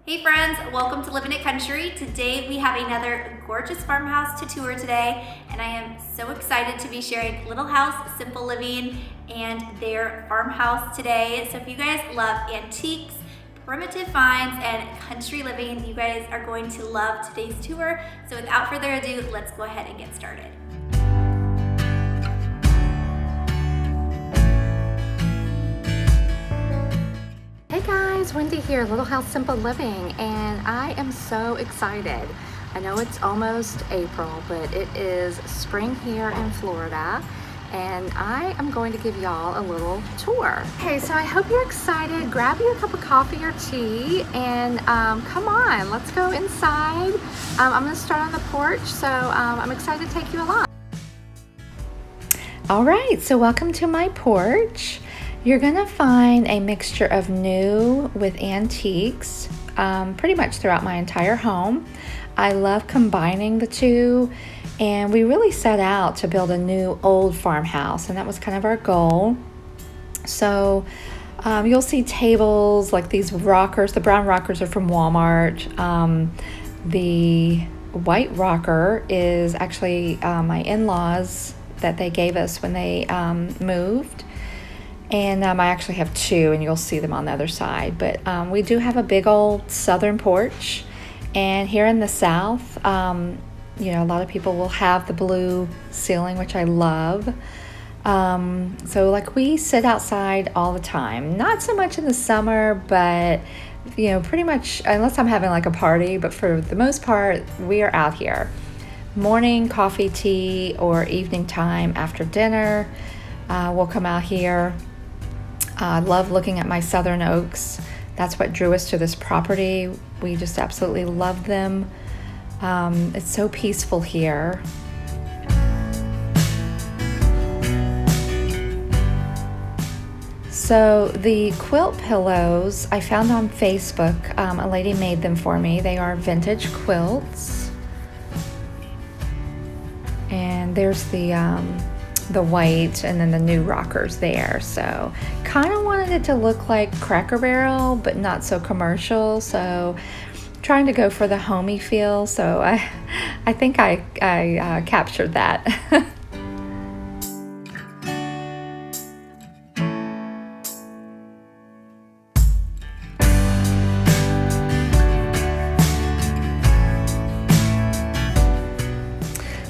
Hey friends, welcome to Living It Country. Today we have another gorgeous farmhouse to tour today, and I am so excited to be sharing Little House, Simple Living, and their farmhouse today. So if you guys love antiques, primitive finds, and country living, you guys are going to love today's tour. So without further ado, let's go ahead and get started. Hey guys, Wendy here, Little House Simple Living, and I am so excited. I know it's almost April, but it is spring here in Florida, and I am going to give y'all a little tour. Okay, so I hope you're excited. Grab you a cup of coffee or tea, and come on, let's go inside. I'm gonna start on the porch, so I'm excited to take you along. All right, so welcome to my porch. You're gonna find a mixture of new with antiques pretty much throughout my entire home. I love combining the two, and we really set out to build a new old farmhouse, and that was kind of our goal. So you'll see tables like these rockers. The brown rockers are from Walmart. The white rocker is actually my in-laws that they gave us when they moved. And I actually have two, and you'll see them on the other side. But we do have a big old southern porch. And here in the south, a lot of people will have the blue ceiling, which I love. So like we sit outside all the time. Not so much in the summer, but pretty much unless I'm having like a party. But for the most part, we are out here. Morning coffee, tea, or evening time after dinner. We'll come out here. I love looking at my southern oaks. That's what drew us to this property. We just absolutely love them. It's so peaceful here. So the quilt pillows I found on Facebook. A lady made them for me. They are vintage quilts. And there's the white and then the new rockers there. So kind of wanted it to look like Cracker Barrel, but not so commercial. So trying to go for the homey feel. So I think I captured that.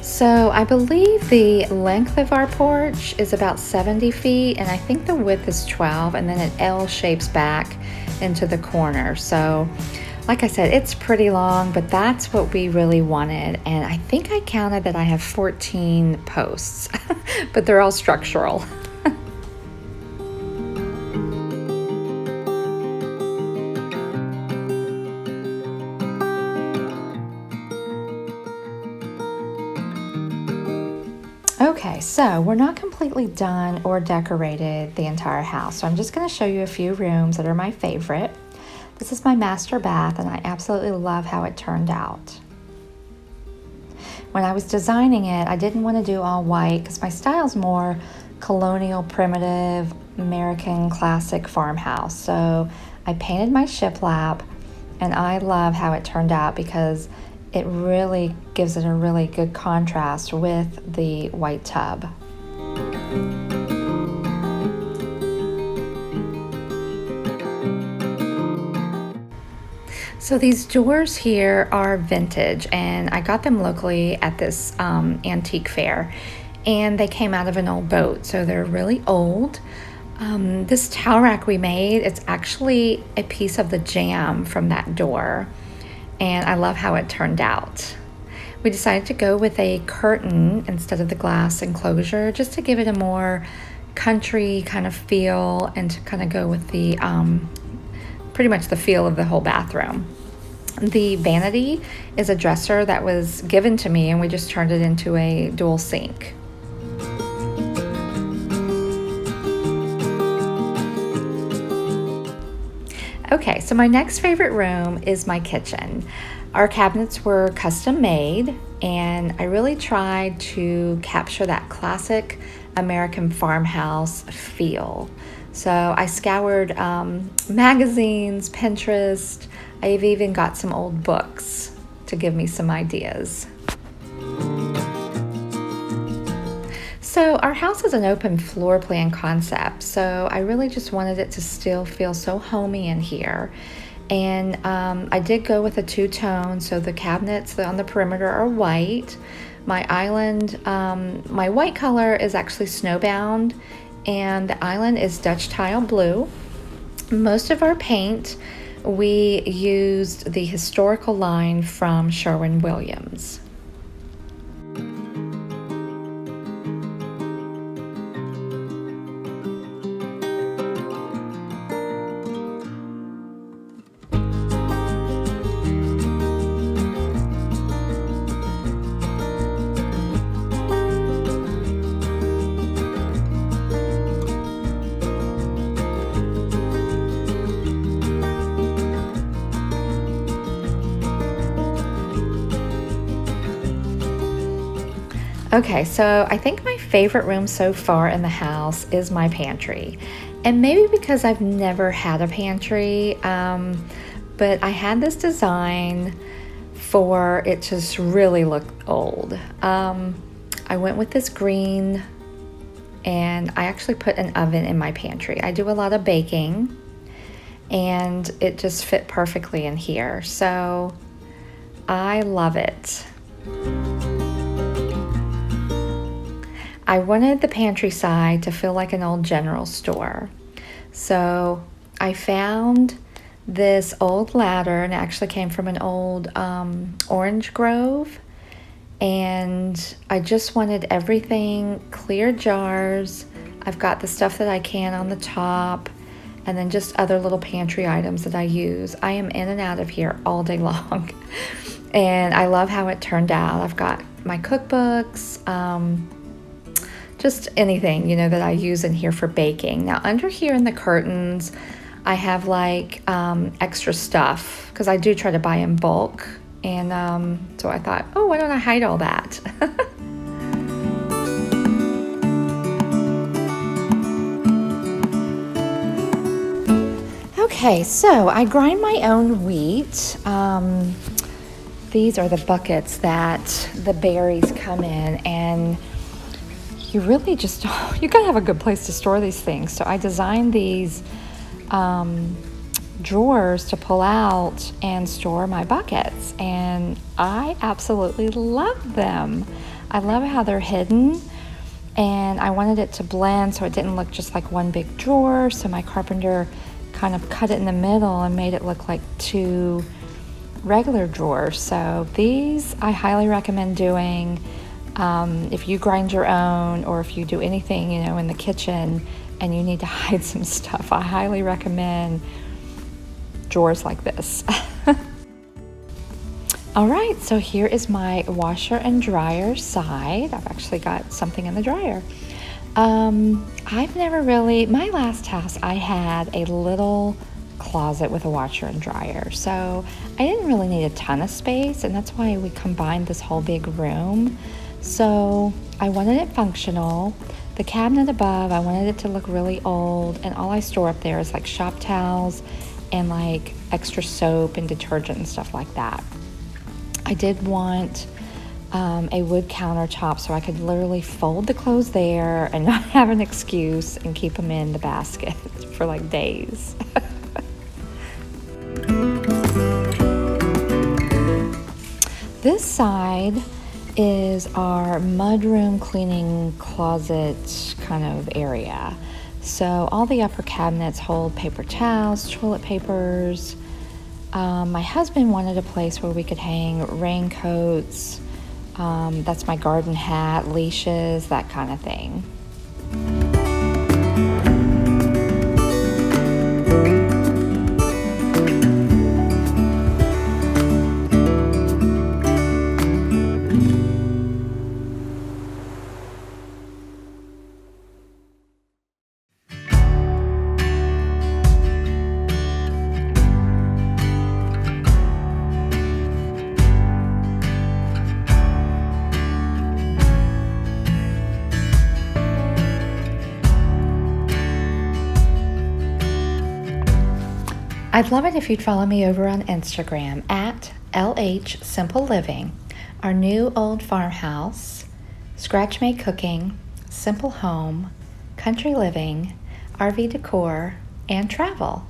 So I believe the length of our porch is about 70 feet, and I think the width is 12, and then it L shapes back into the corner. So like I said, it's pretty long, but that's what we really wanted. And I think I counted that I have 14 posts, but they're all structural. Okay, so we're not completely done or decorated the entire house, so I'm just going to show you a few rooms that are my favorite. This is my master bath, and I absolutely love how it turned out. When I was designing it, I didn't want to do all white because my style's more colonial, primitive, American classic farmhouse. So I painted my shiplap, and I love how it turned out because it really gives it a really good contrast with the white tub. So these doors here are vintage, and I got them locally at this antique fair, and they came out of an old boat, so they're really old. This towel rack we made, it's actually a piece of the jamb from that door. And I love how it turned out. We decided to go with a curtain instead of the glass enclosure, just to give it a more country kind of feel and to kind of go with the pretty much the feel of the whole bathroom. The vanity is a dresser that was given to me, and we just turned it into a dual sink. Okay, so my next favorite room is my kitchen. Our cabinets were custom made, and I really tried to capture that classic American farmhouse feel. So I scoured magazines, Pinterest. I've even got some old books to give me some ideas. So our house is an open floor plan concept, so I really just wanted it to still feel so homey in here. And I did go with a two-tone, so the cabinets on the perimeter are white. My island, my white color is actually snowbound, and the island is Dutch tile blue. Most of our paint, we used the historical line from Sherwin-Williams. Okay, so I think my favorite room so far in the house is my pantry. And maybe because I've never had a pantry, but I had this design for it to just really look old. I went with this green, and I actually put an oven in my pantry. I do a lot of baking, and it just fit perfectly in here. So I love it. I wanted the pantry side to feel like an old general store. So I found this old ladder, and it actually came from an old orange grove. And I just wanted everything, clear jars. I've got the stuff that I can on the top, and then just other little pantry items that I use. I am in and out of here all day long. And I love how it turned out. I've got my cookbooks, just anything, that I use in here for baking. Now under here in the curtains, I have like extra stuff because I do try to buy in bulk. And so I thought, oh, why don't I hide all that? Okay, so I grind my own wheat. These are the buckets that the berries come in, and you really just, you gotta have a good place to store these things. So I designed these drawers to pull out and store my buckets, and I absolutely love them. I love how they're hidden, and I wanted it to blend so it didn't look just like one big drawer. So my carpenter kind of cut it in the middle and made it look like two regular drawers. So these I highly recommend doing. If you grind your own, or if you do anything, in the kitchen and you need to hide some stuff, I highly recommend drawers like this. All right, so here is my washer and dryer side. I've actually got something in the dryer. I've never really, my last house, I had a little closet with a washer and dryer. So I didn't really need a ton of space, and that's why we combined this whole big room. So I wanted it functional. The cabinet above, I wanted it to look really old, and all I store up there is like shop towels and like extra soap and detergent and stuff like that. I did want a wood countertop so I could literally fold the clothes there and not have an excuse and keep them in the basket for like days. This side is our mudroom cleaning closet kind of area. So all the upper cabinets hold paper towels, toilet papers. My husband wanted a place where we could hang raincoats. That's my garden hat, leashes, that kind of thing. I'd love it if you'd follow me over on Instagram at LH Simple Living, our new old farmhouse, scratch made cooking, simple home, country living, RV decor, and travel.